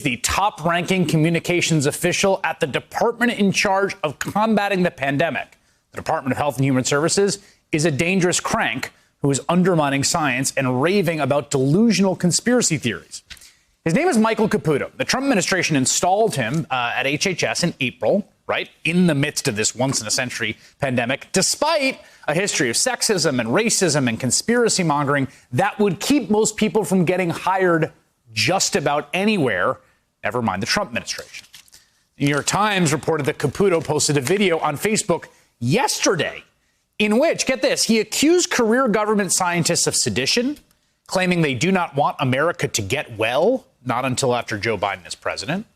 the top-ranking communications official at the department in charge of combating the pandemic. The Department of Health and Human Services is a dangerous crank who is undermining science and raving about delusional conspiracy theories. His name is Michael Caputo. The Trump administration installed him at HHS in April, right, in the midst of this once-in-a-century pandemic, despite a history of sexism and racism and conspiracy mongering that would keep most people from getting hired just about anywhere, never mind the Trump administration. The New York Times reported that Caputo posted a video on Facebook yesterday in which, get this, he accused career government scientists of sedition, claiming they do not want America to get well, not until after Joe Biden is president.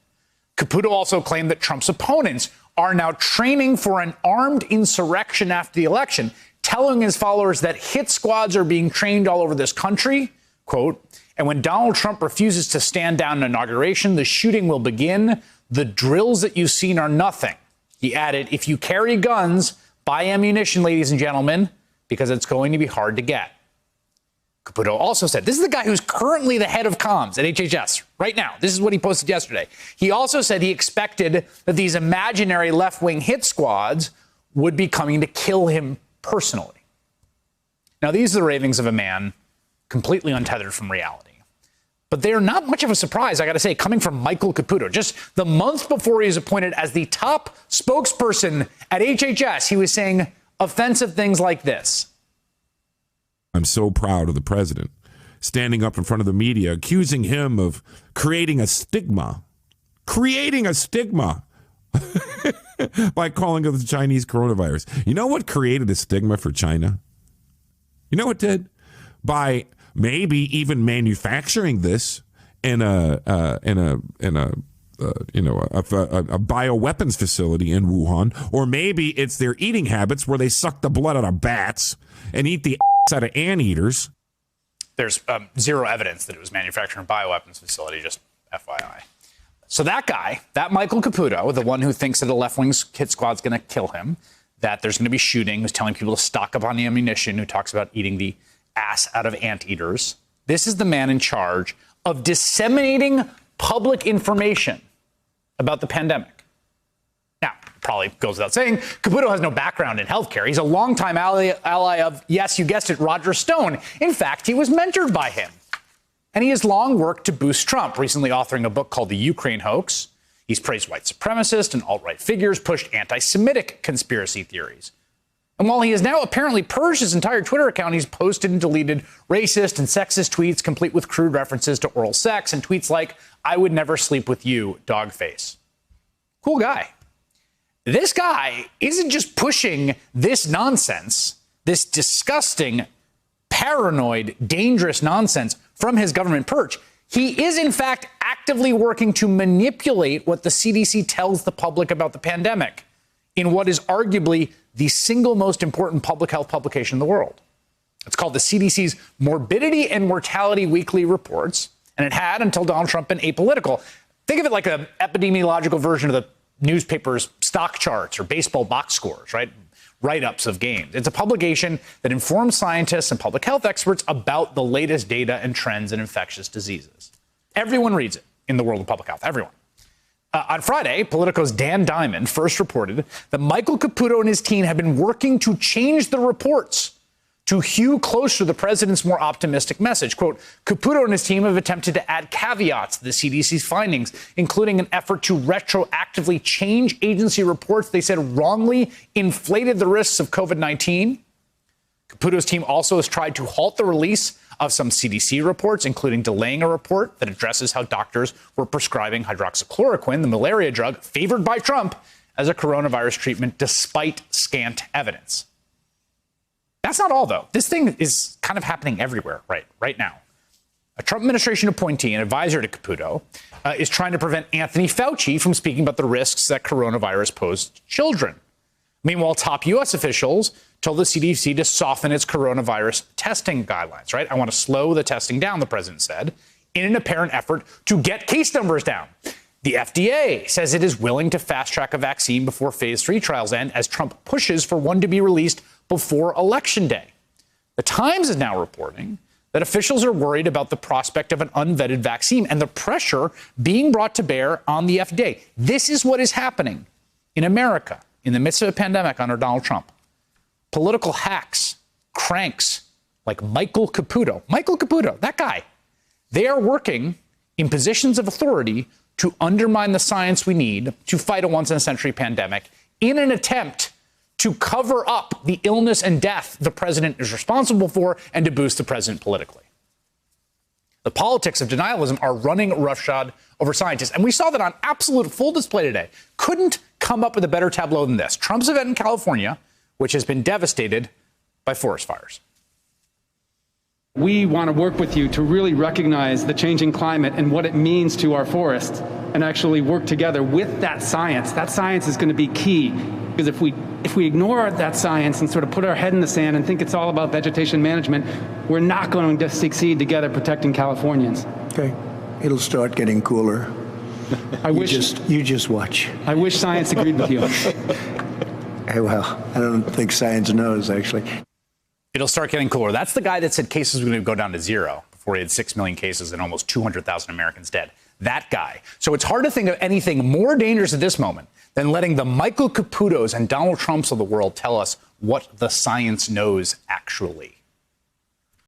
Caputo also claimed that Trump's opponents are now training for an armed insurrection after the election, telling his followers that hit squads are being trained all over this country, quote, and when Donald Trump refuses to stand down an inauguration, the shooting will begin. The drills that you've seen are nothing. He added, if you carry guns, buy ammunition, ladies and gentlemen, because it's going to be hard to get. Caputo also said, this is the guy who's currently the head of comms at HHS right now. This is what he posted yesterday. He also said he expected that these imaginary left-wing hit squads would be coming to kill him personally. Now, these are the ravings of a man completely untethered from reality. But they are not much of a surprise, I got to say, coming from Michael Caputo. Just the month before he was appointed as the top spokesperson at HHS, he was saying offensive things like this. I'm so proud of the president standing up in front of the media, accusing him of creating a stigma by calling it the Chinese coronavirus. You know what created a stigma for China? You know what did? By maybe even manufacturing this in a bioweapons facility in Wuhan, or maybe it's their eating habits where they suck the blood out of bats and eat the ass out of anteaters. There's zero evidence that it was manufactured in a bioweapons facility, just FYI. So that guy, that Michael Caputo, the one who thinks that a left-wing hit squad's going to kill him, that there's going to be shooting, who's telling people to stock up on the ammunition, who talks about eating the ass out of anteaters. This is the man in charge of disseminating public information about the pandemic. Now, probably goes without saying, Caputo has no background in healthcare. He's a longtime ally of, yes, you guessed it, Roger Stone. In fact, he was mentored by him. And he has long worked to boost Trump, recently authoring a book called The Ukraine Hoax. He's praised white supremacist and alt-right figures, pushed anti-Semitic conspiracy theories. And while he has now apparently purged his entire Twitter account, he's posted and deleted racist and sexist tweets, complete with crude references to oral sex and tweets like, I would never sleep with you, dog face. Cool guy. This guy isn't just pushing this nonsense, this disgusting, paranoid, dangerous nonsense from his government perch. He is, in fact, actively working to manipulate what the CDC tells the public about the pandemic in what is arguably the single most important public health publication in the world. It's called the CDC's Morbidity and Mortality Weekly Reports, and it had, until Donald Trump, been apolitical. Think of it like an epidemiological version of the newspaper's stock charts or baseball box scores, right? Write-ups of games. It's a publication that informs scientists and public health experts about the latest data and trends in infectious diseases. Everyone reads it in the world of public health, everyone. On Friday, Politico's Dan Diamond first reported that Michael Caputo and his team have been working to change the reports to hew closer to the president's more optimistic message. Quote, Caputo and his team have attempted to add caveats to the CDC's findings, including an effort to retroactively change agency reports they said wrongly inflated the risks of COVID-19. Caputo's team also has tried to halt the release of some CDC reports, including delaying a report that addresses how doctors were prescribing hydroxychloroquine, the malaria drug favored by Trump, as a coronavirus treatment despite scant evidence. That's not all, though. This thing is kind of happening everywhere right now. A Trump administration appointee and advisor to Caputo is trying to prevent Anthony Fauci from speaking about the risks that coronavirus posed to children. Meanwhile, top U.S. officials told the CDC to soften its coronavirus testing guidelines, right? I want to slow the testing down, the president said, in an apparent effort to get case numbers down. The FDA says it is willing to fast-track a vaccine before phase 3 trials end as Trump pushes for one to be released before Election Day. The Times is now reporting that officials are worried about the prospect of an unvetted vaccine and the pressure being brought to bear on the FDA. This is what is happening in America in the midst of a pandemic under Donald Trump. Political hacks, cranks like Michael Caputo, that guy, they are working in positions of authority to undermine the science we need to fight a once-in-a-century pandemic in an attempt to cover up the illness and death the president is responsible for and to boost the president politically. The politics of denialism are running roughshod over scientists. And we saw that on absolute full display today. Couldn't come up with a better tableau than this. Trump's event in California, which has been devastated by forest fires. We want to work with you to really recognize the changing climate and what it means to our forests and actually work together with that science. That science is going to be key, because if we ignore that science and sort of put our head in the sand and think it's all about vegetation management, we're not going to succeed together protecting Californians. Okay. It'll start getting cooler. You just watch. I wish science agreed with you. Hey, well, I don't think science knows, actually. It'll start getting cooler. That's the guy that said cases were going to go down to zero before he had 6 million cases and almost 200,000 Americans dead. That guy. So it's hard to think of anything more dangerous at this moment than letting the Michael Caputos and Donald Trumps of the world tell us what the science knows actually.